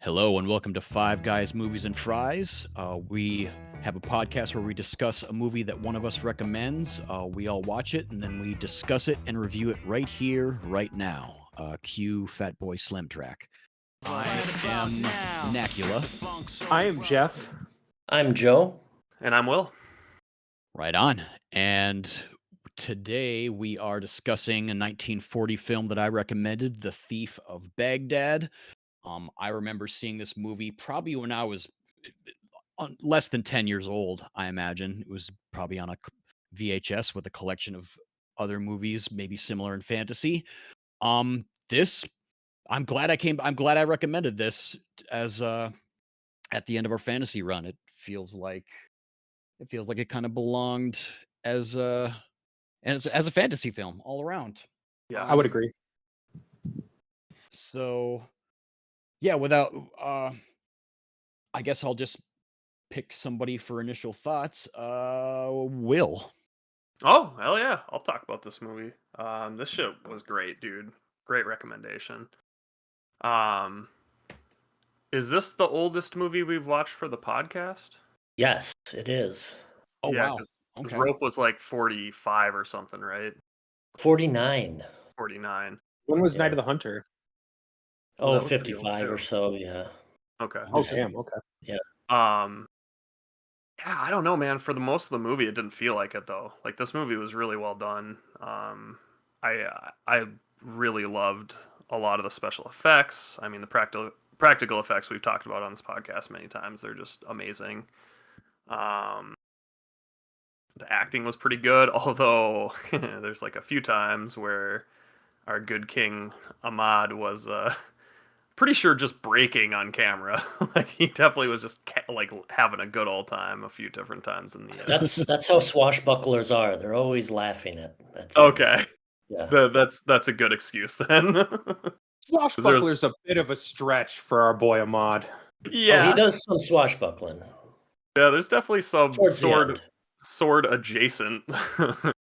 Hello and welcome to Five Guys Movies and Fries. We have a podcast where we discuss a movie that one of us recommends. We all watch it and then we discuss it and review it right here, right now. Cue Fat Boy Slim track. I am Nacula. I am Jeff. I'm Joe. And I'm Will. Right on. And today we are discussing a 1940 film that I recommended, The Thief of Bagdad. I remember seeing this movie probably when I was less than 10 years old, I imagine. It was probably on a VHS with a collection of other movies, maybe similar in fantasy. This I'm glad I recommended this as at the end of our fantasy run. It feels like it kind of belonged as as a fantasy film all around. Yeah, I would agree. So yeah, without I guess I'll just pick somebody for initial thoughts. Will. Oh, hell yeah. I'll talk about this movie. This shit was great, dude. Great recommendation. Is this the oldest movie we've watched for the podcast? Yes, it is. Oh, Yeah, wow. Because Okay. Rope was like 45 or something, right? 49. 49. When was Yeah. Night of the Hunter? Well, Oh, that was pretty old, 55 or too. so, yeah. Okay. Oh, Yeah. damn. Okay. Yeah, I don't know, man. For the most of the movie, it didn't feel like it though. Like this movie was really well done. I really loved a lot of the special effects. I mean, the practical effects we've talked about on this podcast many times. They're just amazing. The acting was pretty good, although there's like a few times where our good King Ahmad was pretty sure just breaking on camera. Like he definitely was just like having a good old time a few different times in the end. That's how swashbucklers are. They're always laughing at things. Okay, Yeah. that's a good excuse then. Swashbuckler's a bit of a stretch for our boy Ahmad. Oh, Yeah, he does some swashbuckling. yeah. There's definitely some Towards the sword adjacent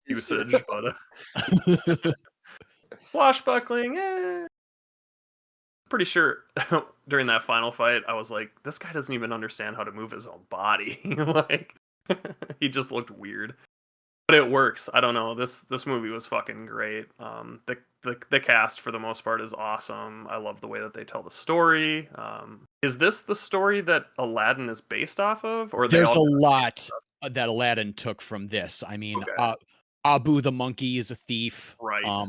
usage, but swashbuckling. Pretty sure during that final fight, I was like, this guy doesn't even understand how to move his own body. Like, he just looked weird. But it works. I don't know. This movie was fucking great. The cast for the most part is awesome. I love the way that they tell the story. Is this the story that Aladdin is based off of, or There's a lot that Aladdin took from this. I mean, Okay. Abu the monkey is a thief. Right.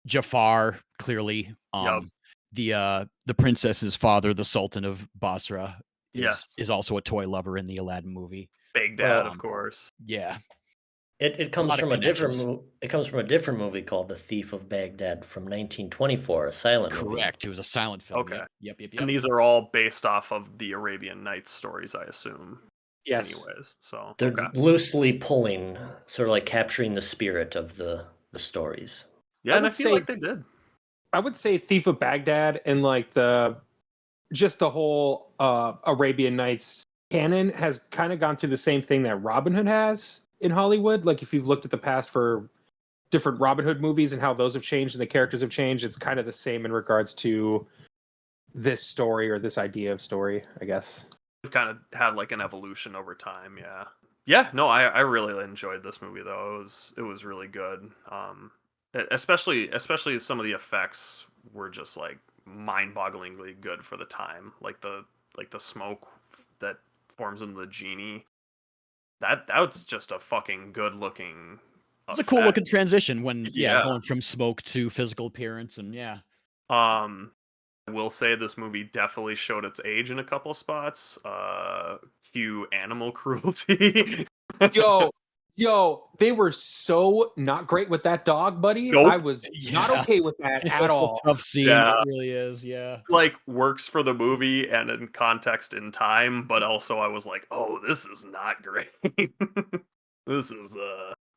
Jafar clearly. Yup. The princess's father, the Sultan of Basra, Yes. is also a toy lover in the Aladdin movie. Baghdad, of course. Yeah. It comes lot of from a different connections. it comes from a different movie called The Thief of Baghdad from 1924, a silent movie. Correct. It was a silent film. Okay. Yep. And these are all based off of the Arabian Nights stories, I assume. Yes. Anyways, so They're okay. loosely pulling, sort of like capturing the spirit of the stories. Yeah, and I feel say- like they did. I would say Thief of Baghdad and like the whole Arabian Nights canon has kind of gone through the same thing that Robin Hood has in Hollywood. Like if you've looked at the past for different Robin Hood movies and how those have changed and the characters have changed, it's kind of the same in regards to this story or this idea of story, I guess. We've kind of had like an evolution over time. Yeah. No, I really enjoyed this movie though. It was really good. Especially some of the effects were just like mind-bogglingly good for the time. Like the smoke that forms into the genie. That was just a fucking good looking. It's a cool looking transition when Yeah. going from smoke to physical appearance and I will say this movie definitely showed its age in a couple spots. Cue animal cruelty. Yo, they were so not great with that dog, buddy. Nope. I was not okay with that at all. Tough scene. Yeah. It really is. Yeah. Like works for the movie and in context in time, but also I was like, oh, this is not great. This is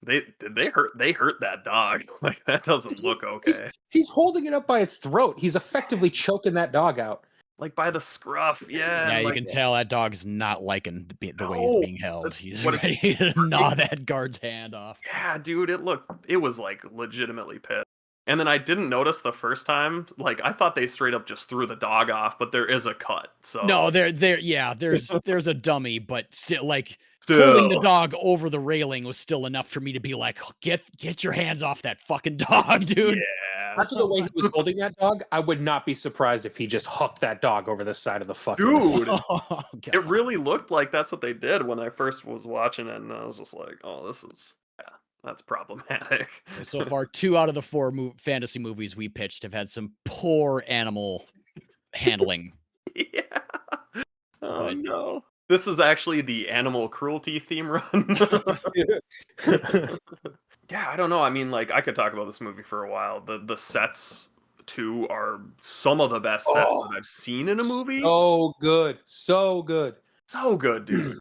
they hurt that dog. Like that doesn't look okay. He's holding it up by its throat. He's effectively choking that dog out. Like by the scruff, yeah. Yeah, you like, can tell that dog's not liking the way No, he's being held. that's He's what it- ready to gnaw that guard's hand off. Yeah, dude, it was like legitimately pissed. And then I didn't notice the first time. Like, I thought they straight up just threw the dog off, but there is a cut. So No, yeah, there's a dummy, but still, like, holding the still, dog over the railing was still enough for me to be like, Get your hands off that fucking dog, dude." yeah, After the way he was holding that dog, I would not be surprised if he just hooked that dog over the side of the fucking. dude. Oh, It God. really looked like that's what they did when I first was watching it, and I was just like, "Oh, this is that's problematic." So far, 2 out of the 4 fantasy movies we pitched have had some poor animal handling. Yeah. Oh But no. This is actually the animal cruelty theme run. Yeah, I don't know. I mean, like, I could talk about this movie for a while. The sets too are some of the best sets Oh, that I've seen in a movie. so good, so good. So good, dude.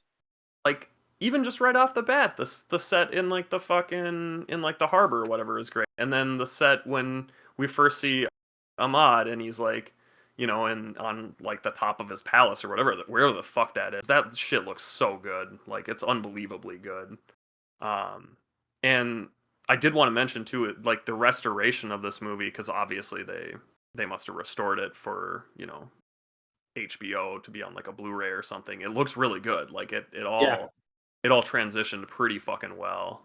Like, even just right off the bat, the set in like the fucking in like the harbor or whatever is great. And then the set when we first see Ahmad and he's like, you know, and on like the top of his palace or whatever, wherever the fuck that is. That shit looks so good. Like, it's unbelievably good. And I did want to mention too, like the restoration of this movie, because obviously they must have restored it for, you know, HBO to be on like a Blu-ray or something. It looks really good. Like it all Yeah. it all transitioned pretty fucking well.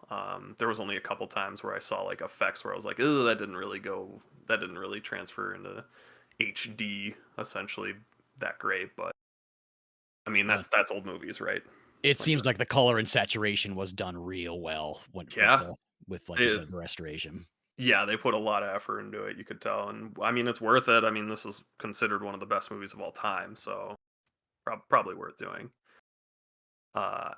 There was only a couple times where I saw like effects where I was like, "Oh, that didn't really transfer into HD essentially that great." But I mean, that's old movies, right? it Like, seems like the color and saturation was done real well yeah, with, like you said, the restoration. yeah, they put a lot of effort into it. You could tell, and I mean, it's worth it. I mean, this is considered one of the best movies of all time, so probably worth doing.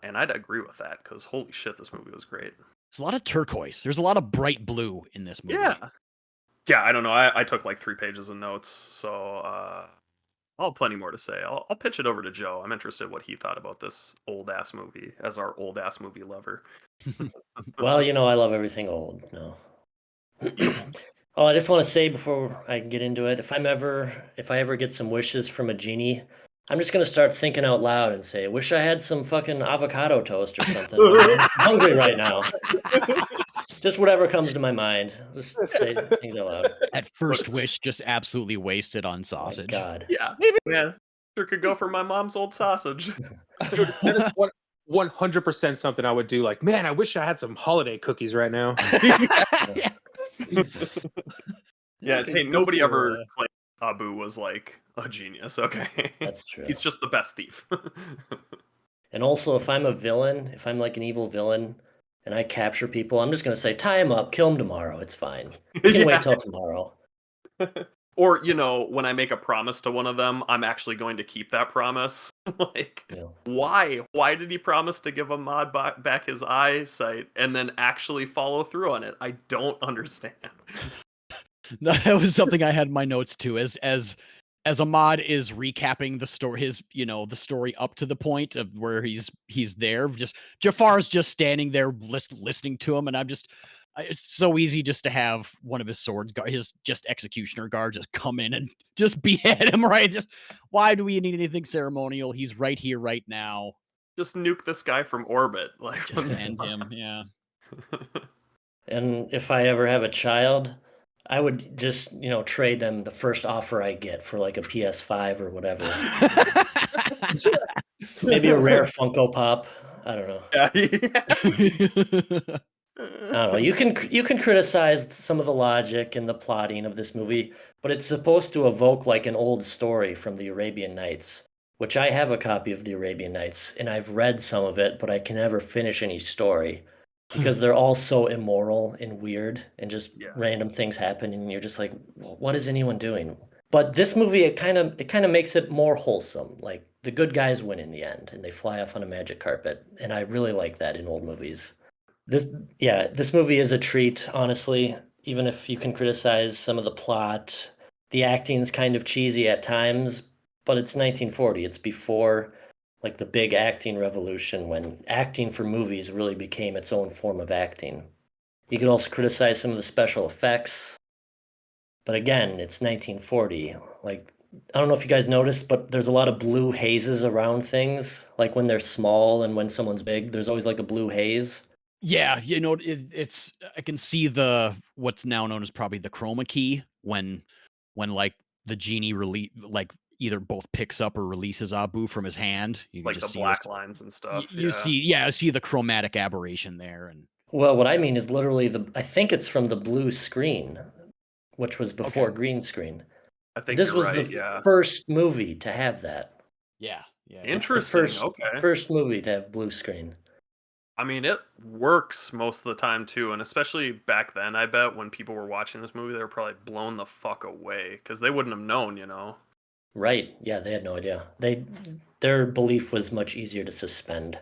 And I'd agree with that because holy shit, this movie was great. There's a lot of turquoise. There's a lot of bright blue in this movie. Yeah, yeah. I don't know. I took like 3 pages of notes, so I'll have plenty more to say. I'll pitch it over to Joe. I'm interested what he thought about this old ass movie as our old ass movie lover. Well, you know, I love everything old. No. Oh, I just want to say before I get into it, if I ever get some wishes from a genie, I'm just gonna start thinking out loud and say, "Wish I had some fucking avocado toast or something." I'm hungry right now. Just whatever comes to my mind. Just say things out loud. At first wish, just absolutely wasted on Oh my sausage. God. Yeah, yeah. Sure could go for my mom's old sausage. Dude, that is 100% something I would do. Like, man, I wish I had some holiday cookies right now. Yeah, Okay, hey, go nobody for, ever claimed Sabu was like a genius. Okay, That's true. he's just the best thief. And also, if I'm a villain, if I'm like an evil villain, and I capture people, I'm just gonna say, tie him up, kill him tomorrow. It's fine. We can Yeah. wait till tomorrow. Or, you know, when I make a promise to one of them, I'm actually going to keep that promise. Like, Yeah. why? Why did he promise to give Ahmad back his eyesight and then actually follow through on it? I don't understand. No, that was something I had in my notes too. As Ahmad is recapping the story, the story up to the point of where he's there. Just Jafar's just standing there listening to him, and it's so easy just to have one of his his just executioner guard, just come in and just behead him. Right? Just why do we need anything ceremonial? He's right here, right now. Just nuke this guy from orbit. Like, Just end him. Yeah. And if I ever have a child, I would just, trade them the first offer I get for like a PS5 or whatever. Maybe a rare Funko Pop. I don't know. Yeah. I don't know. You can criticize some of the logic and the plotting of this movie, but it's supposed to evoke like an old story from the Arabian Nights, which I have a copy of the Arabian Nights, and I've read some of it, but I can never finish any story because they're all so immoral and weird and just Yeah. random things happen, and you're just like, what is anyone doing? But this movie, it kind of makes it more wholesome. Like the good guys win in the end, and they fly off on a magic carpet, and I really like that in old movies. This movie is a treat, honestly. Even if you can criticize some of the plot, the acting's kind of cheesy at times, but it's 1940. It's before like the big acting revolution when acting for movies really became its own form of acting. You could also criticize some of the special effects, but again, it's 1940. Like, I don't know if you guys noticed, but there's a lot of blue hazes around things. Like when they're small and when someone's big, there's always like a blue haze. Yeah, it's I can see what's now known as probably the chroma key when like the genie like either both picks up or releases Abu from his hand. You can Like the just see this. black lines and You, stuff. you Yeah. see, yeah, I see the chromatic aberration there, and Well, what I mean is literally I think it's from the blue screen, which was okay, before green screen. I think This you're was right. the Yeah. first movie to have that. yeah. It's the Interesting. Okay. first movie to have blue screen. I mean, it works most of the time too, and especially back then, I bet when people were watching this movie, they were probably blown the fuck away because they wouldn't have known, you know. Right. Yeah, they had no idea. Their belief was much easier to suspend.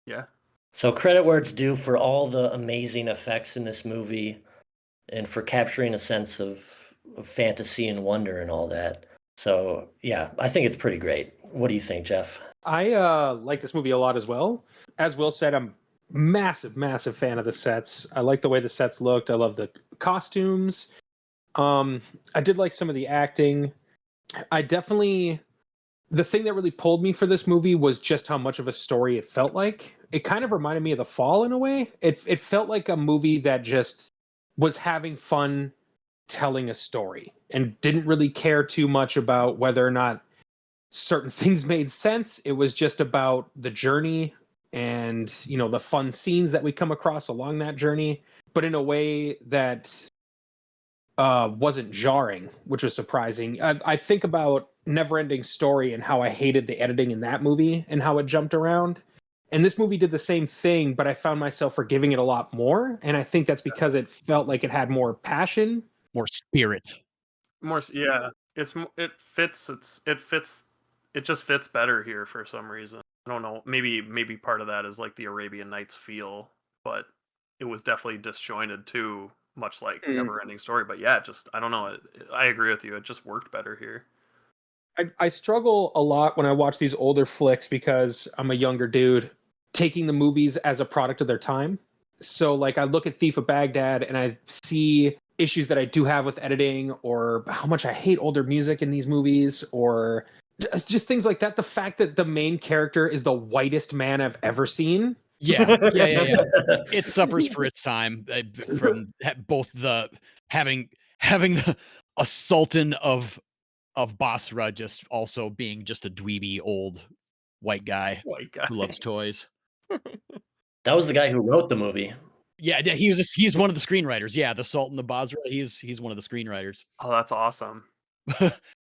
Yeah. So credit where it's due for all the amazing effects in this movie and for capturing a sense of fantasy and wonder and all that. So yeah, I think it's pretty great. What do you think, Jeff? I like this movie a lot as well. As Will said, I'm massive fan of the sets. I like the way the sets looked. I love the costumes. I did like some of the acting. I definitely the thing that really pulled me for this movie was just how much of a story it felt like. It kind of reminded me of The Fall in a way. It felt like a movie that just was having fun telling a story and didn't really care too much about whether or not certain things made sense. It was just about the journey and, the fun scenes that we come across along that journey, but in a way that wasn't jarring, which was surprising. I think about Neverending Story and how I hated the editing in that movie and how it jumped around. And this movie did the same thing, but I found myself forgiving it a lot more. And I think that's because it felt like it had more passion. more spirit. More, yeah. It fits. It just fits better here for some reason. I don't know. Maybe part of that is like the Arabian Nights feel, but it was definitely disjointed too, much like Never Ending Story. But yeah, I don't know. I agree with you. It just worked better here. I struggle a lot when I watch these older flicks because I'm a younger dude taking the movies as a product of their time. So, like, I look at Thief of Baghdad and I see issues that I do have with editing or how much I hate older music in these movies or just things like that. The fact that the main character is the whitest man I've ever seen. Yeah. It suffers for its time from both the having a sultan of Basra just also being just a dweeby old white guy White guy. who loves toys. That was the guy who wrote the movie. Yeah, he's one of the screenwriters. Yeah, the Sultan of Basra. He's one of the screenwriters. Oh, that's awesome.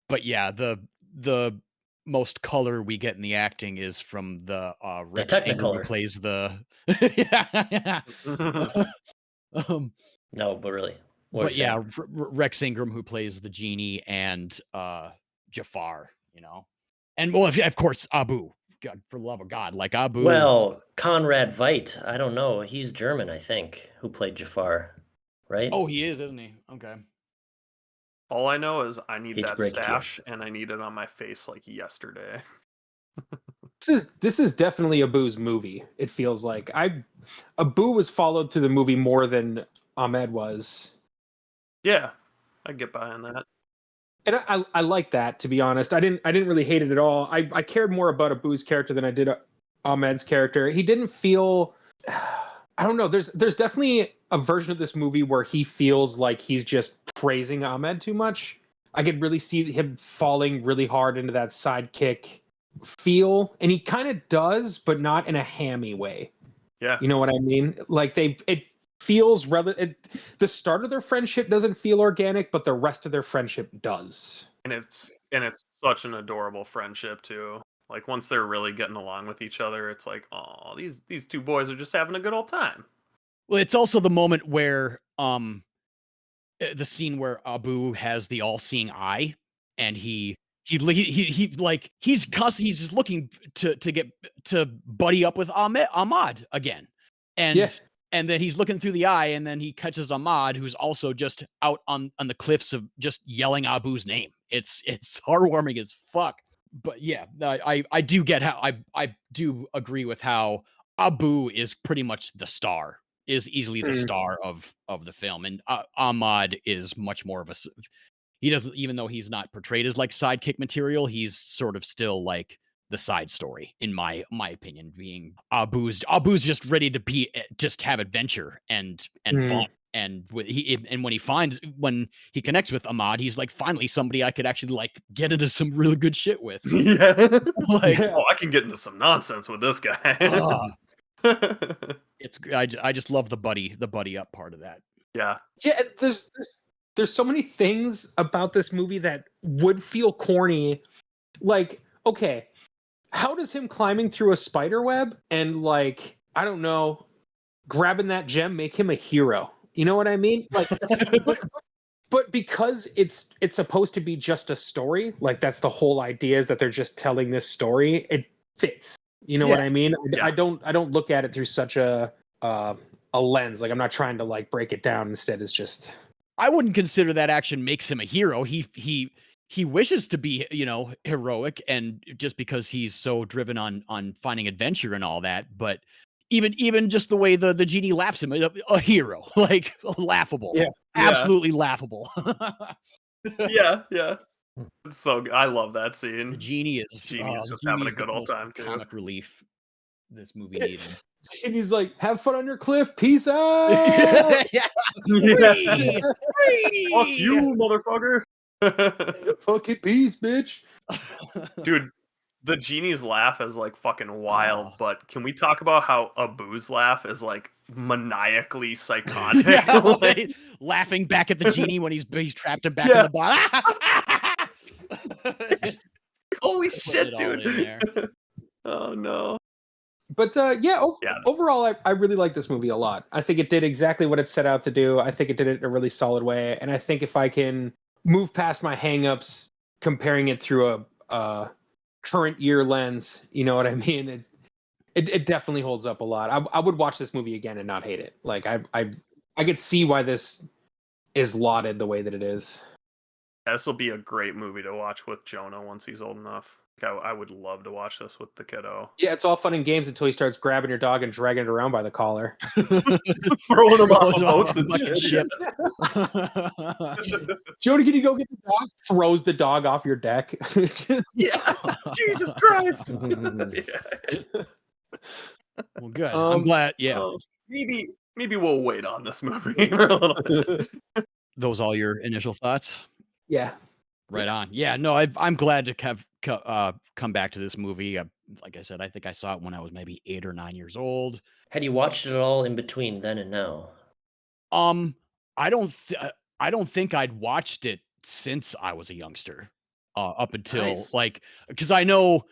But yeah, the most color we get in the acting is from the Rex Ingram who Technicolor. plays the No, but really. What but you're yeah, saying. Rex Ingram who plays the genie and Jafar, and well, of course Abu. God, for the love of God, like Abu. Well, Conrad Veidt, I don't know. He's German, I think, who played Jafar, right? Oh, he is, isn't he? Okay. All I know is I need Hate to that break it to you. stash, and I need it on my face like yesterday. This is definitely Abu's movie. It feels like Abu was followed through the movie more than Ahmed was. Yeah, I get behind that. And I like that, to be honest. I didn't really hate it at all. I cared more about Abu's character than I did Ahmed's character. He didn't feel I don't know. There's definitely a version of this movie where he feels like he's just praising Ahmed too much. I could really see him falling really hard into that sidekick feel, and he kind of does, but not in a hammy way. Yeah. You know what I mean? Like it feels the start of their friendship doesn't feel organic, but the rest of their friendship does. And it's such an adorable friendship too. Like once they're really getting along with each other, it's like, oh, these two boys are just having a good old time. Well, it's also the moment where the scene where Abu has the all-seeing eye, and he's just looking to get to buddy up with Ahmad again, and Yeah. and then he's looking through the eye, and then he catches Ahmad, who's also just out on the cliffs of just yelling Abu's name. It's heartwarming as fuck. But yeah, I do get how I do agree with how Abu is pretty much the star. Is easily the star of the film, and Ahmad is much more of he doesn't, even though he's not portrayed as like sidekick material, he's sort of still like the side story, in my opinion, being Abu's just ready to be just have adventure and fun. And when he connects with Ahmad, he's like, finally somebody I could actually like get into some really good shit with. Yeah. Like, Oh, I can get into some nonsense with this guy. it's I just love the buddy up part of that. Yeah. Yeah, there's so many things about this movie that would feel corny. Like, okay, how does him climbing through a spider web and like, I don't know, grabbing that gem make him a hero? You know what I mean? Like, but because it's supposed to be just a story, like that's the whole idea, is that they're just telling this story. It fits. You know what I mean? Yeah. I don't look at it through such a lens. Like, I'm not trying to like break it down. Instead, it's just, I wouldn't consider that action makes him a hero. He wishes to be, you know, heroic, and just because he's so driven on finding adventure and all that. But even just the way the genie laughs him, a hero, like laughable, Yeah. absolutely laughable. Yeah. So I love that The scene. genie is Genie's just having a Genie's the good old most time, too. comic relief this movie needed. and he's like, "Have fun on your cliff. Peace out." Yeah. Yeah. Free! Fuck you, motherfucker. Fucking peace, bitch. Dude, the genie's laugh is like fucking wild, Oh. but can we talk about how Abu's laugh is like maniacally psychotic? Yeah, Like, laughing back at the genie when he's trapped him back in Yeah. the bottle. holy Putting shit, it all in dude. there. Oh no. But Yeah. overall, I really like this movie a lot. I think it did exactly what it set out to do. I think it did it in a really solid way. And I think if I can move past my hangups, comparing it through a current year lens, you know what I mean? It definitely holds up a lot. I would watch this movie again and not hate it. Like, I could see why this is lauded the way that it is. This will be a great movie to watch with Jonah once he's old enough. I would love to watch this with the kiddo. Yeah, it's all fun and games until he starts grabbing your dog and dragging it around by the collar. Throwing him off boats and Fucking shit. Jody, can you go get the dog? Throws the dog off your deck. It's just- Yeah. Jesus Christ. Yeah. Well, good. I'm glad. Yeah, Maybe we'll wait on this movie for a little bit. those all your initial thoughts. Yeah. Right on. Yeah, no, I'm glad to have come back to this movie. Like I said, I think I saw it when I was maybe 8 or 9 years old. Had you watched it all in between then and now? I don't think I'd watched it since I was a youngster. Up until Nice. because I know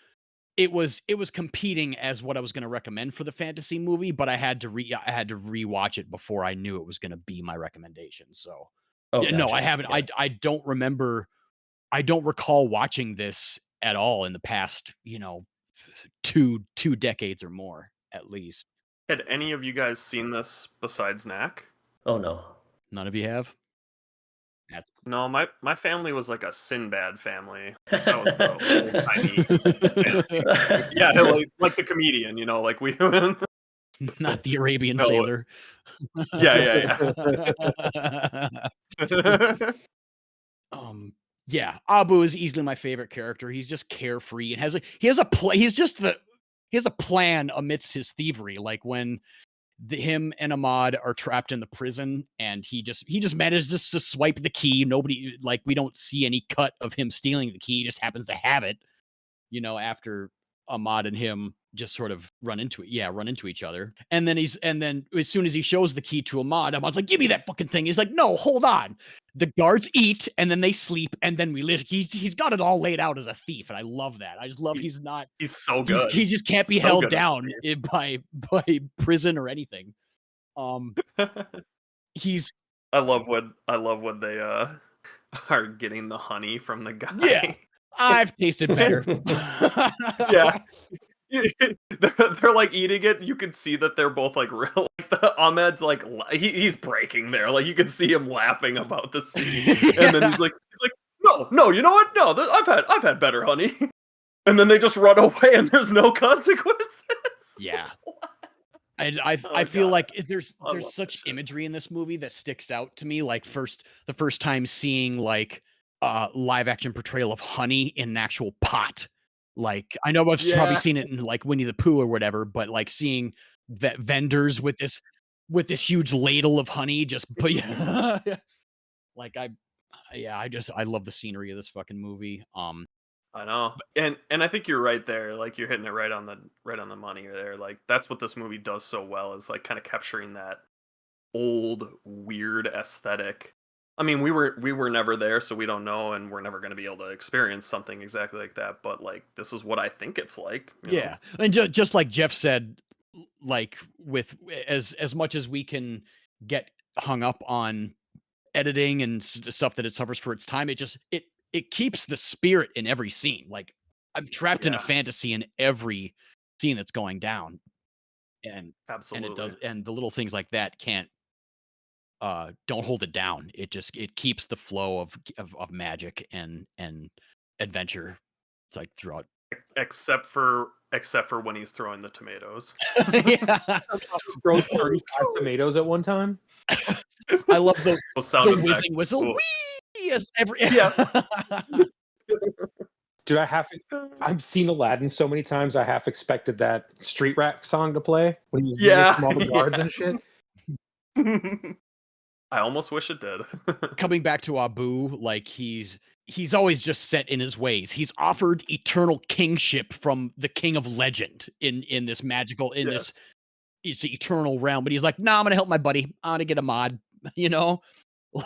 it was competing as what I was going to recommend for the fantasy movie, but I had to rewatch it before I knew it was going to be my recommendation. So Oh, yeah, no, I gotcha. haven't. Yeah. I don't remember. I don't recall watching this at all in the past, two decades or more, at least. Had any of you guys seen this besides Knack? Oh no. None of you have? No, my family was like a Sinbad family. That was the old-timey fantasy. Yeah, like the comedian, like we. Not the Arabian No. Sailor. Yeah. Yeah, Abu is easily my favorite character. He's just carefree and he has a plan amidst his thievery. Like when him and Ahmad are trapped in the prison, and he just manages to swipe the key. Nobody, like, we don't see any cut of him stealing the key. He just happens to have it, after Ahmad and him just sort of run into each other. And then as soon as he shows the key to Ahmad's like, "Give me that fucking thing." He's like, "No, hold on." The guards eat, and then they sleep, and then we live. He's got it all laid out as a thief, and I love that. I just love He's so he good. just can't be So held good as a down by prison or anything. He's I love when they are getting the honey from the guy. Yeah. I've tasted better. Yeah. They're like eating it. You can see that they're both like real. Like the Ahmed's like he's breaking there. Like you can see him laughing about the scene, and then he's like, no, you know what? No, I've had better honey. And then they just run away, and there's no consequences. Yeah. I feel like there's love such that shit. imagery in this movie that sticks out to me. Like the first time seeing like live action portrayal of honey in an actual pot. Like, I know I've probably Yeah. seen it in, like, Winnie the Pooh or whatever, but, like, seeing vendors with this huge ladle of honey just but yeah. Like, yeah, I love the scenery of this fucking movie. I know. And I think you're right there. Like you're hitting it right on the money there. Like that's what this movie does so well is like kind of capturing that old weird aesthetic. I mean, we were never there, so we don't know, and we're never going to be able to experience something exactly like that. But like, this is what I think it's like. You know? Yeah, and just like Jeff said, like, with as much as we can get hung up on editing and stuff that it suffers for its time, it keeps the spirit in every scene. Like, I'm trapped in a Yeah, fantasy in every scene that's going down, and it absolutely. does, and the little things like that don't hold it down. It keeps the flow of magic and adventure. It's like throughout. Except for when he's throwing the tomatoes. Yeah, Throws 35 tomatoes at one time. I love Those sound the effects. whizzing whistle. Cool. Whee! Yes, every Yeah. Dude, I've seen Aladdin so many times. I half expected that street rap song to play when he was running from all the guards and shit. I almost wish it did. Coming back to Abu, like he's always just set in his ways. He's offered eternal kingship from the king of legend in this magical Yeah. this it's eternal realm, but he's like, "Nah, I'm gonna help my buddy. I'm gonna get a mod." You know,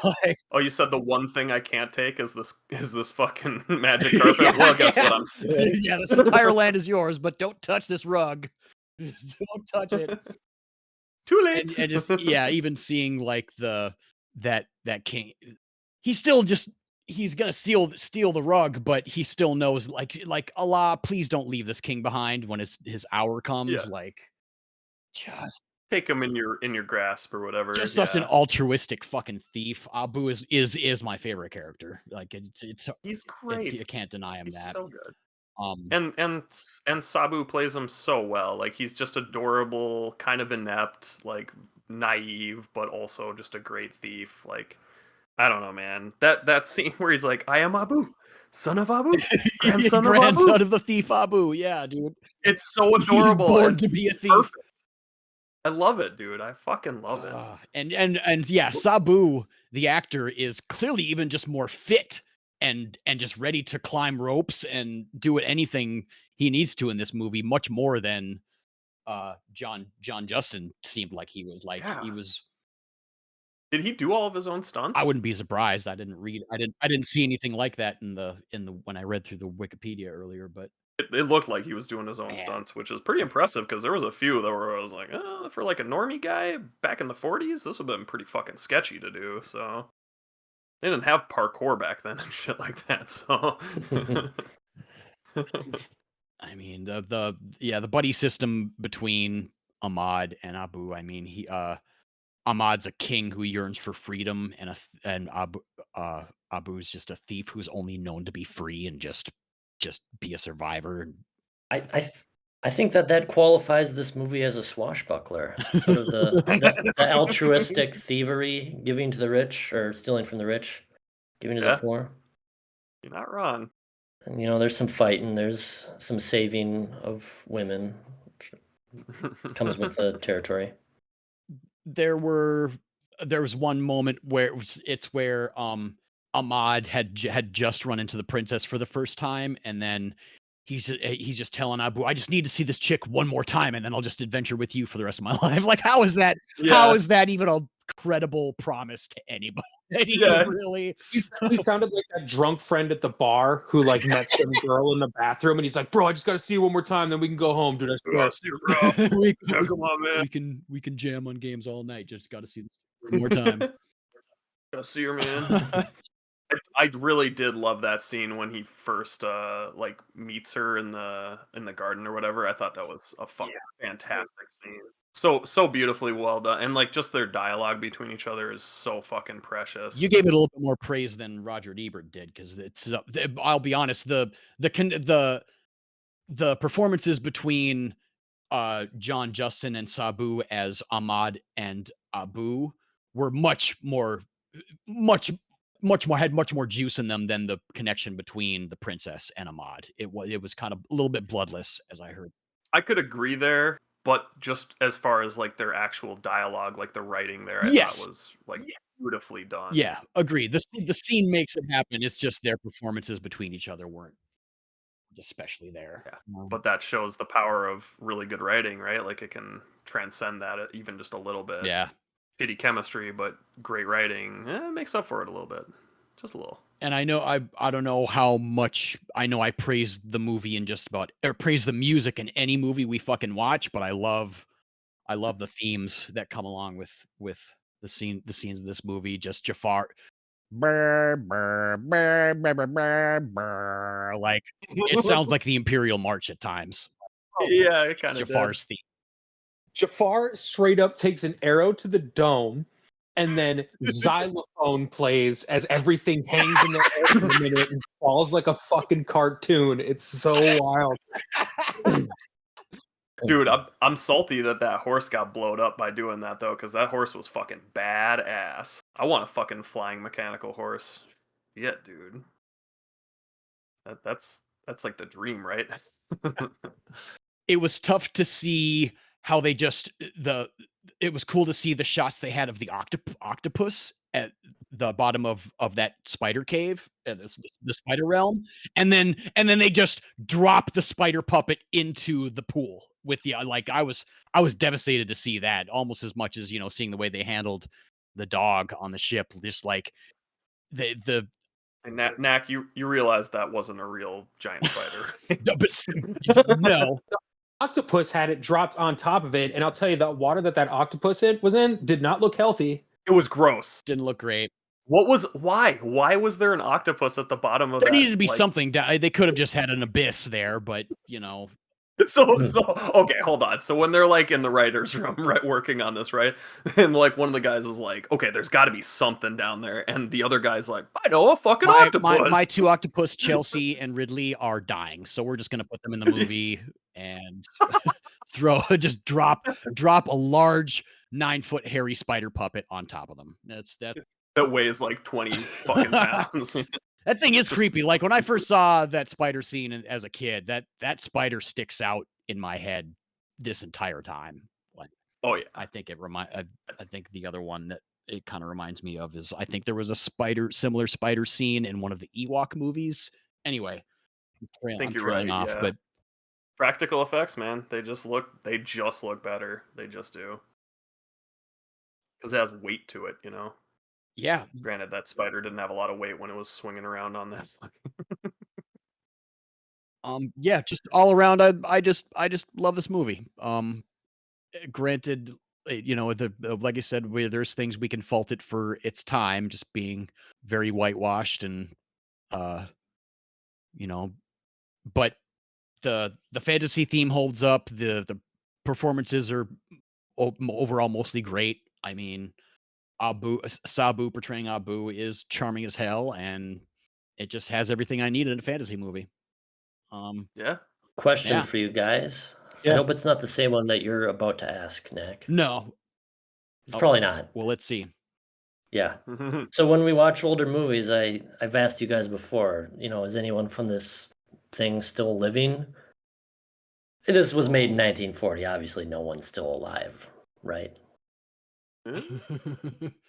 like Oh, you said the one thing I can't take is this fucking magic carpet. Well, guess what? I'm staying. yeah, this entire land is yours, but don't touch this rug. Don't touch it. Too late. And just yeah, even seeing like that king, he's still just he's gonna steal the rug, but he still knows like Allah, please don't leave this king behind when his hour comes. Yeah. Like just Take him in your grasp or whatever. just such an Yeah. altruistic fucking thief. Abu is my favorite character. Like it's He's you great. can't deny him He's that. so good. Um, And Sabu plays him so well. Like he's just adorable, kind of inept, like naive, but also just a great thief. Like I don't know, man. That scene where he's like, "I am Abu, son of Abu, grandson of grandson Abu." of the thief Abu. Yeah, dude. It's so He's adorable. born and to be a thief. perfect. I love it, dude. I fucking love it. And yeah, Sabu, the actor, is clearly even just more fit and just ready to climb ropes and do anything he needs to in this movie, much more than John Justin seemed like he was. Like Yeah. he was. Did he do all of his own stunts? I wouldn't be surprised. I didn't see anything like that in the when I read through the Wikipedia earlier, but It looked like he was doing his own Man. stunts, which is pretty impressive because there was a few that were I was like, for like a normie guy back in the 40s, this would have been pretty fucking sketchy to do. So they didn't have parkour back then and shit like that. So I mean the buddy system between Ahmad and Abu. I mean Ahmad's a king who yearns for freedom, and Abu's just a thief who's only known to be free and just be a survivor. And I think that qualifies this movie as a swashbuckler. Sort of the altruistic thievery, giving to the rich or stealing from the rich, giving to Yeah. the poor. you're not wrong. And there's some fighting, there's some saving of women, which comes with the territory. there was one moment where it's where Ahmad had just run into the princess for the first time, and then he's just telling Abu, "I just need to see this chick one more time, and then I'll just adventure with you for the rest of my life." Like, how is that? How is that even a credible promise to anybody? Yeah. Really? He sounded like that drunk friend at the bar who like met some girl in the bathroom, and he's like, "Bro, I just got to see you one more time, then we can go home, dude." I swear." Yeah, come on, man. we can jam on games all night. Just got to see this one more time. Gotta see her, man. I really did love that scene when he first like meets her in the garden or whatever. I thought that was a fucking fantastic scene. So beautifully well done, and like just their dialogue between each other is so fucking precious. You gave it a little bit more praise than Roger Ebert did, because it's. I'll be honest, the performances between John Justin and Sabu as Ahmad and Abu were much had much more juice in them than the connection between the princess and Ahmad. It was kind of a little bit bloodless, as I heard. I could agree there, but just as far as like their actual dialogue, like the writing there, I thought Yes. was like beautifully done. Yeah, agreed. The scene makes it happen. It's just their performances between each other weren't especially there. Yeah. But that shows the power of really good writing, right? Like it can transcend that even just a little bit. Yeah. Shitty chemistry, but great writing makes up for it a little bit. Just a little. And I know I don't know how much I know I praised the movie in just about or praise the music in any movie we fucking watch, but I love the themes that come along with the scenes of this movie. Just Jafar, brr, brr, brr, brr, brr, brr, brr, like it sounds like the Imperial March at times. Yeah, it kind of Jafar's theme. Jafar straight up takes an arrow to the dome, and then xylophone plays as everything hangs in the air for a minute and falls like a fucking cartoon. It's so wild. Dude, I'm salty that horse got blowed up by doing that though, because that horse was fucking badass. I want a fucking flying mechanical horse. Yeah, dude. That's like the dream, right? It was tough to see how they just it was cool to see the shots they had of the octopus at the bottom of that spider cave, the spider realm, and then they just drop the spider puppet into the pool with the like I was devastated to see that almost as much as seeing the way they handled the dog on the ship, just like the And Knack, you realize that wasn't a real giant spider. no. Octopus had it dropped on top of it, and I'll tell you, the water that octopus was in did not look healthy. It was gross. Didn't look great. Why was there an octopus at the bottom of there that? Needed to be something. They could have just had an abyss there, but So okay, hold on. So when they're like in the writers' room, right, working on this, right, and like one of the guys is like, "Okay, there's got to be something down there," and the other guy's like, "I know a fucking octopus." My two octopus, Chelsea and Ridley, are dying, so we're just gonna put them in the movie and drop a large 9-foot hairy spider puppet on top of them. That weighs like 20 fucking pounds. That thing is creepy. Like when I first saw that spider scene as a kid, that spider sticks out in my head this entire time. Like, oh yeah, I think I think the other one that it kind of reminds me of is I think there was a similar spider scene in one of the Ewok movies. Anyway, I'm trailing off, yeah. but practical effects, man, they just look better. They just do. Because it has weight to it, Yeah. Granted, that spider didn't have a lot of weight when it was swinging around on that. Yeah, just all around, I just love this movie. Granted, like I said, there's things we can fault it for its time, just being very whitewashed and, but the fantasy theme holds up. The performances are overall mostly great. I mean, Sabu portraying Abu is charming as hell, and it just has everything I need in a fantasy movie. Yeah. Question for you guys. Yeah. I hope it's not the same one that you're about to ask, Nick. No. It's probably not. Well, let's see. Yeah. So when we watch older movies, I've asked you guys before, is anyone from this thing still living? This was made in 1940. Obviously, no one's still alive, right?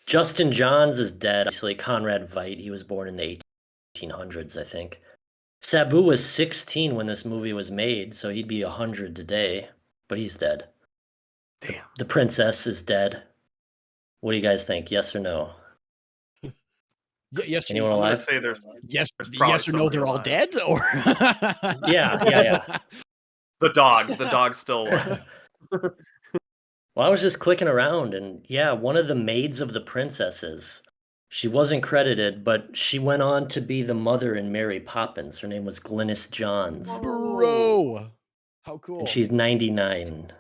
Justin Johns is dead. Obviously, Conrad Veidt, he was born in the 1800s, I think. Sabu was 16 when this movie was made, so he'd be 100 today, but he's dead. Damn. The princess is dead. What do you guys think? Yes or no? Yes. Anyone I'm alive? gonna say there's yes or no, they're all dead, or yeah. The dog's still alive. Well, I was just clicking around, and yeah, one of the maids of the princesses, she wasn't credited, but she went on to be the mother in Mary Poppins. Her name was Glynis Johns. Bro, how cool! And she's 99.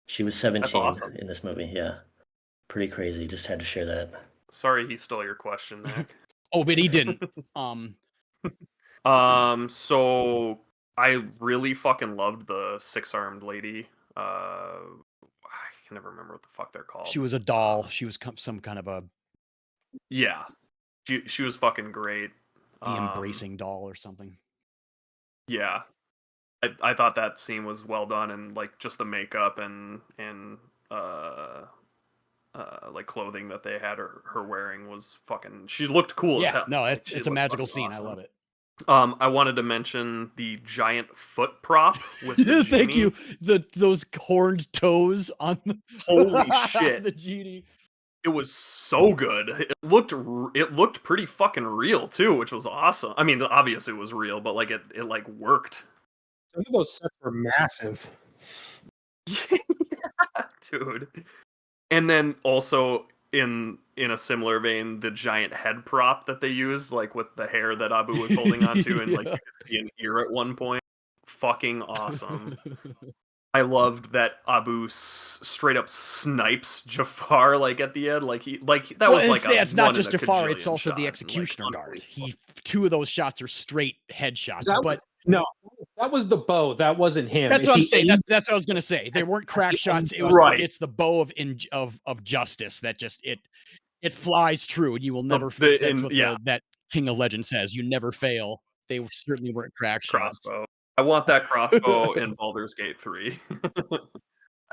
She was 17 That's awesome. in this movie. Yeah, pretty crazy. Just had to share that. Sorry, he stole your question, Nick. Oh, but he didn't. So I really fucking loved the 6-armed lady. I can never remember what the fuck they're called. She was a doll. She was some kind of a. Yeah. She was fucking great. The embracing doll or something. Yeah, I thought that scene was well done, and like just the makeup and uh like clothing that they had her wearing was fucking. She looked cool as Yeah, hell. no, Like she it's a looked magical fucking scene. I awesome. love it. I wanted to mention the giant foot prop with the Yeah, thank genie. you. Those horned toes on the Holy shit! the genie. It was so good. It looked pretty fucking real too, which was awesome. I mean, obviously it was real, but like it like worked. Some of those sets were massive. Dude. And then also in a similar vein, the giant head prop that they used, like with the hair that Abu was holding onto, and like you Yeah. could see an ear at one point. Fucking awesome. I loved that Abu straight up snipes Jafar like at the end, like that was like it's not one in just a Jafar; it's kajillion also shot, the like, executioner guard. unbelievable. Two of those shots are straight headshots. That But was no, that was the bow. That wasn't him. that's If what I'm he saying. aimed That's what I was gonna say. They weren't crack he aimed shots. Right. It's the bow of justice that just it flies true, and you will never. That's what that King of Legend says. You never fail. They certainly weren't crack shots. Crossbow. I want that crossbow in Baldur's Gate 3.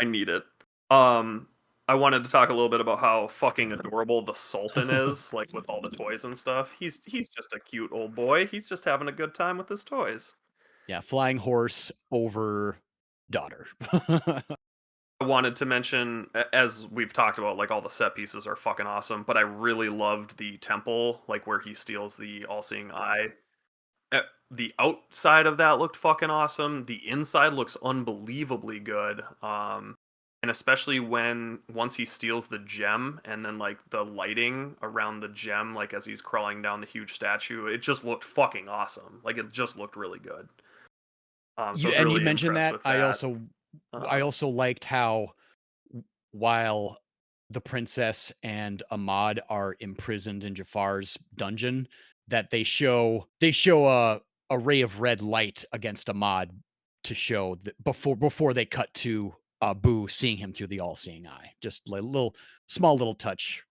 I need it. I wanted to talk a little bit about how fucking adorable the Sultan is, like with all the toys and stuff. He's just a cute old boy. He's just having a good time with his toys. Yeah, flying horse over daughter. I wanted to mention, as we've talked about, like all the set pieces are fucking awesome, but I really loved the temple, like where he steals the all-seeing eye. The outside of that looked fucking awesome. The inside looks unbelievably good. And especially once he steals the gem, and then like the lighting around the gem, like as he's crawling down the huge statue, it just looked fucking awesome. Like it just looked really good. So I was You really mentioned impressed that. with that. I also liked how while the princess and Ahmad are imprisoned in Jafar's dungeon, that they show a ray of red light against Ahmad to show that before they cut to Abu seeing him through the all-seeing eye. Just like a small little touch.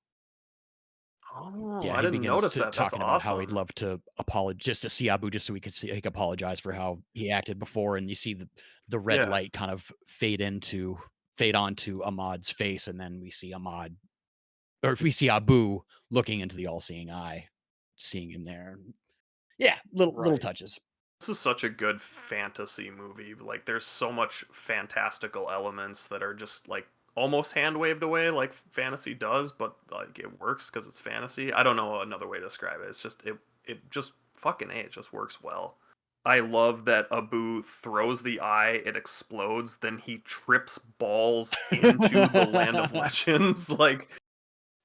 Oh, Yeah, I he didn't begins notice that. That's talking about how he'd awesome. love to apologize, just to see Abu, just so he could apologize for how he acted before, and you see the red Yeah. light kind of fade onto Ahmad's face, and then we see Ahmad, or if we see Abu looking into the all-seeing eye, seeing him there. Yeah, little Right. touches. This is such a good fantasy movie. Like, there's so much fantastical elements that are just like almost hand waved away, like fantasy does, but like it works because it's fantasy. I don't know another way to describe it. It's just it just fucking it just works well. I love that Abu throws the eye, it explodes, then he trips balls into the Land of Legends. Like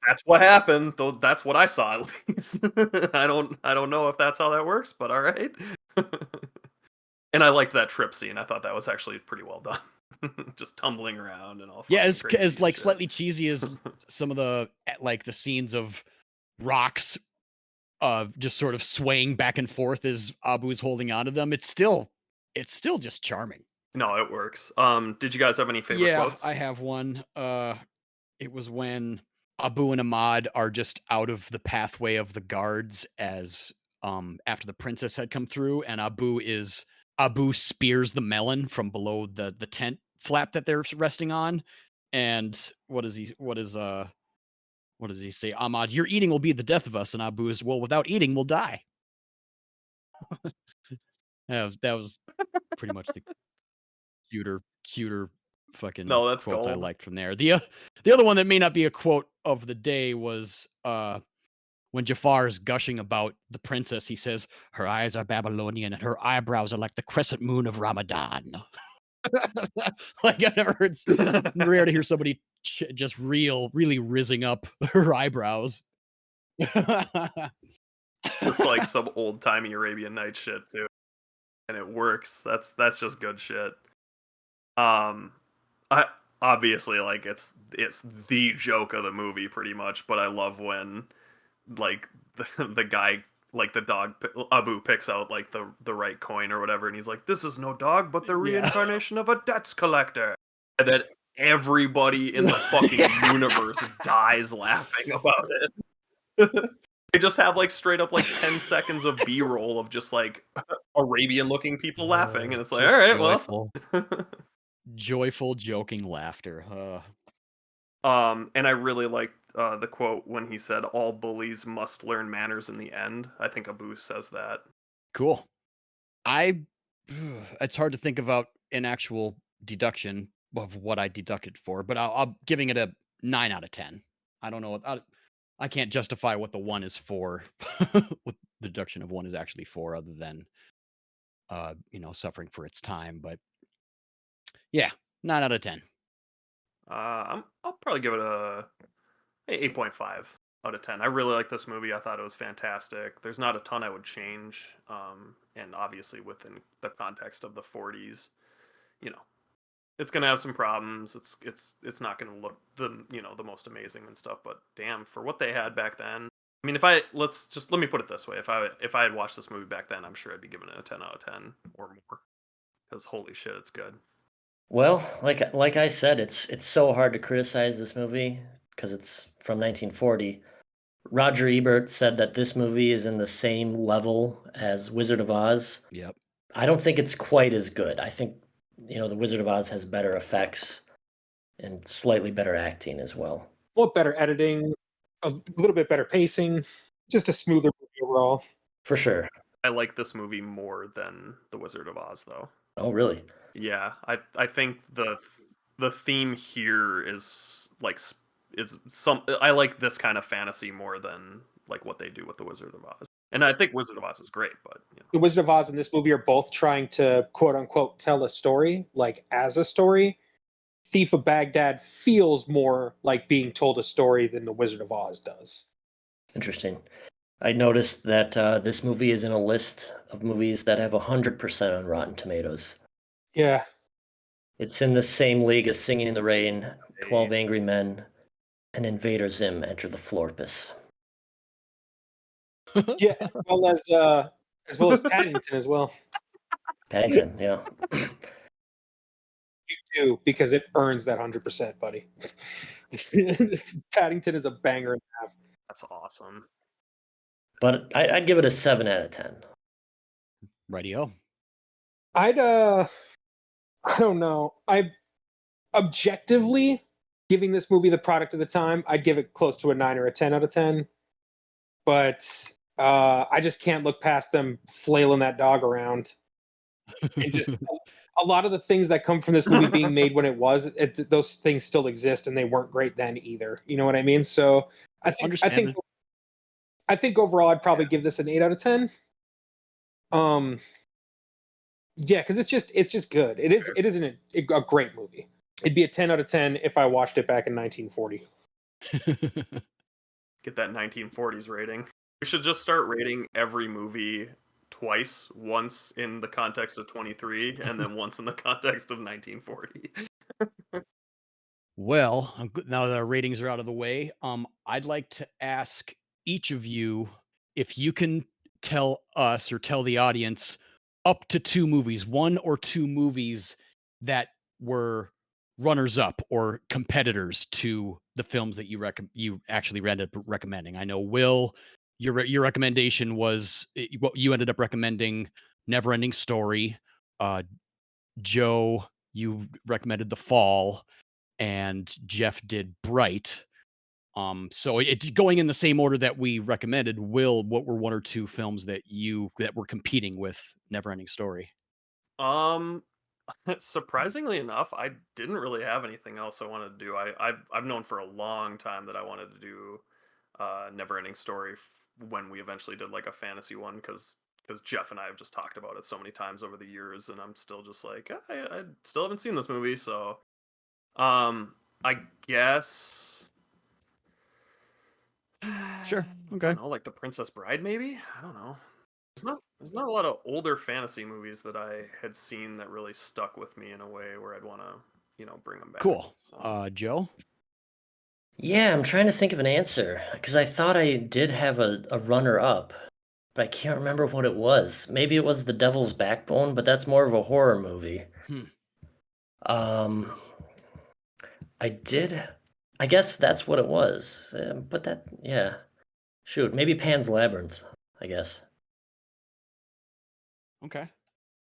that's what happened, though. That's what I saw at least. I don't know if that's how that works, but all right. And I liked that trip scene. I thought that was actually pretty well done. Just tumbling around and all. Yeah, Crazy as like shit. slightly cheesy as some of the like the scenes of rocks just sort of swaying back and forth as Abu's holding onto them. It's still just charming. No, it works. Did you guys have any favorite quotes? I have one. It was when Abu and Ahmad are just out of the pathway of the guards as after the princess had come through, and Abu spears the melon from below the tent flap that they're resting on. And what does he say? Ahmad, your eating will be the death of us. And Abu is, well, without eating, we'll die. That was pretty much the cuter fucking No, that's quotes I gold. liked from there. The other one that may not be a quote of the day was when Jafar is gushing about the princess. He says, her eyes are Babylonian and her eyebrows are like the crescent moon of Ramadan. Like I've never heard, rare to hear somebody just really rizzing up her eyebrows. It's like some old timey Arabian Night shit too, and it works. That's just good shit. I obviously like it's the joke of the movie pretty much, but I love when like the guy, like the dog Abu picks out like the right coin or whatever, and he's like, "This is no dog, but the reincarnation of a debts collector," and then everybody in the fucking universe dies laughing about it. They just have like straight up like 10 seconds of B-roll of just like Arabian looking people laughing, and it's like, Just all right, joyful, well. joyful, joking laughter. And I really liked the quote when he said, "All bullies must learn manners in the end." I think Abu says that. Cool. I it's hard to think about an actual deduction of what I deducted for, but I'm giving it a 9 out of 10. I don't know. I can't justify what the one is for, what the deduction of one is actually for, other than suffering for its time. But yeah, 9 out of 10. I'll probably give it a 8.5 out of 10. I really like this movie. I thought it was fantastic. There's not a ton I would change, and obviously within the context of the 40s, you know, it's gonna have some problems. It's not gonna look the most amazing and stuff. But damn, for what they had back then. I mean, let me put it this way: if I had watched this movie back then, I'm sure I'd be giving it a 10 out of 10 or more. Because holy shit, it's good. Well, like I said, it's so hard to criticize this movie because it's from 1940. Roger Ebert said that this movie is in the same level as Wizard of Oz. Yep. I don't think it's quite as good. I think, The Wizard of Oz has better effects and slightly better acting as well. A little better editing, a little bit better pacing, just a smoother movie overall. For sure. I like this movie more than The Wizard of Oz, though. Oh, really? Yeah, I think the theme here is I like this kind of fantasy more than like what they do with The Wizard of Oz. And I think Wizard of Oz is great, but The Wizard of Oz and this movie are both trying to quote unquote tell a story, like as a story. Thief of Baghdad feels more like being told a story than The Wizard of Oz does. Interesting. I noticed that this movie is in a list of movies that have 100% on Rotten Tomatoes. Yeah. It's in the same league as Singing in the Rain, 12 Angry Men, and Invader Zim Enter the Florpus. Yeah, as well as Paddington as well. Paddington, yeah. You do, because it earns that 100%, buddy. Paddington is a banger and a half. that's awesome. But I'd give it a 7 out of 10. Radio. I don't know. I objectively giving this movie the product of the time, I'd give it close to a 9 or a 10 out of 10. But I just can't look past them flailing that dog around. And just a lot of the things that come from this movie being made when those things still exist, and they weren't great then either. You know what I mean? So I think overall I'd probably give this an 8 out of 10. Yeah, because it's just good. It isn't a great movie. It'd be a 10 out of 10 if I watched it back in 1940. Get that 1940s rating. We should just start rating every movie twice, once in the context of 23 and then once in the context of 1940. Well, now that our ratings are out of the way, I'd like to ask each of you if you can tell us or tell the audience up to 2 movies, 1 or 2 movies that were runners up or competitors to the films that you actually ended up recommending. I know, Will, your recommendation was what you ended up recommending, Neverending Story. Joe, you recommended The Fall, and Jeff did Bright. So going in the same order that we recommended, Will, what were 1 or 2 films that were competing with Neverending Story? Surprisingly enough, I didn't really have anything else I wanted to do. I've known for a long time that I wanted to do Neverending Story when we eventually did like a fantasy one, because Jeff and I have just talked about it so many times over the years, and I'm still just like, I still haven't seen this movie, so I guess. Sure. I Okay. don't know, like The Princess Bride, maybe? I don't know. There's not a lot of older fantasy movies that I had seen that really stuck with me in a way where I'd want to, bring them back. Cool. So. Joe? Yeah, I'm trying to think of an answer because I thought I did have a runner up, but I can't remember what it was. Maybe it was The Devil's Backbone, but that's more of a horror movie. I guess that's what it was. But yeah. Shoot, maybe Pan's Labyrinth, I guess. Okay.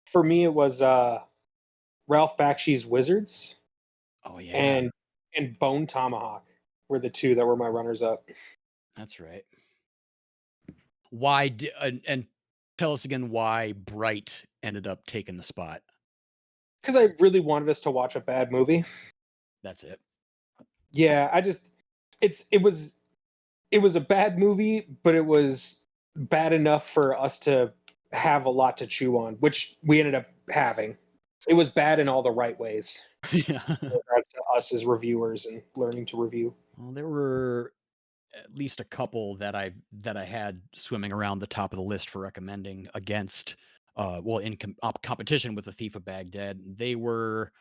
For me, it was Ralph Bakshi's Wizards Oh yeah, and Bone Tomahawk were the two that were my runners up. that's right. Why and tell us again why Bright ended up taking the spot. Because I really wanted us to watch a bad movie. That's it. Yeah, it was a bad movie, but it was bad enough for us to have a lot to chew on, which we ended up having. It was bad in all the right ways Yeah. in regards to us as reviewers and learning to review. Well, there were at least a couple that I had swimming around the top of the list for recommending against well in competition with the Thief of Baghdad. They were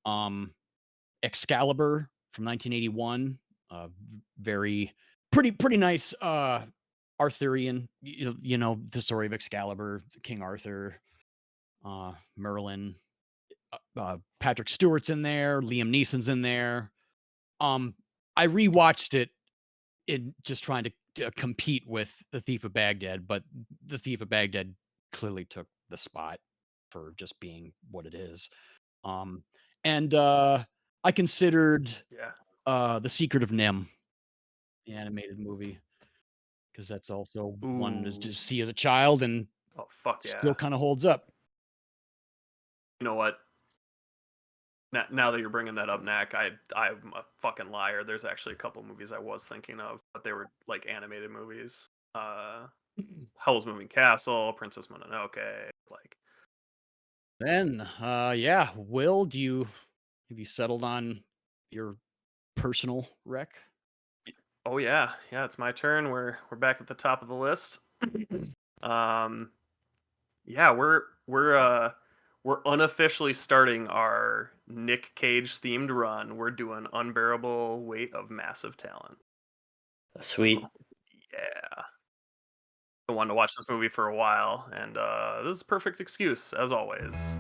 um Excalibur from 1981, very pretty nice Arthurian, you know, the story of Excalibur, King Arthur, Merlin, Patrick Stewart's in there, Liam Neeson's in there. Um I rewatched it in just trying to compete with The Thief of Baghdad, but The Thief of Baghdad clearly took the spot for just being what it is. Um, and I considered Yeah. The Secret of Nim, the animated movie, because that's also one to Ooh. just see as a child and Oh fuck yeah. still kind of holds up. You know what? Now that you're bringing that up, Knack, I'm a fucking liar. There's actually a couple movies I was thinking of, but they were like animated movies. Howl's Moving Castle, Princess Mononoke, like. Then, yeah, Will, have you settled on your personal rec? Oh yeah, it's my turn. We're back at the top of the list. um, yeah, we're unofficially starting our Nick Cage themed run. We're doing Unbearable Weight of Massive Talent. Sweet. Yeah. I wanted to watch this movie for a while, and this is a perfect excuse, as always.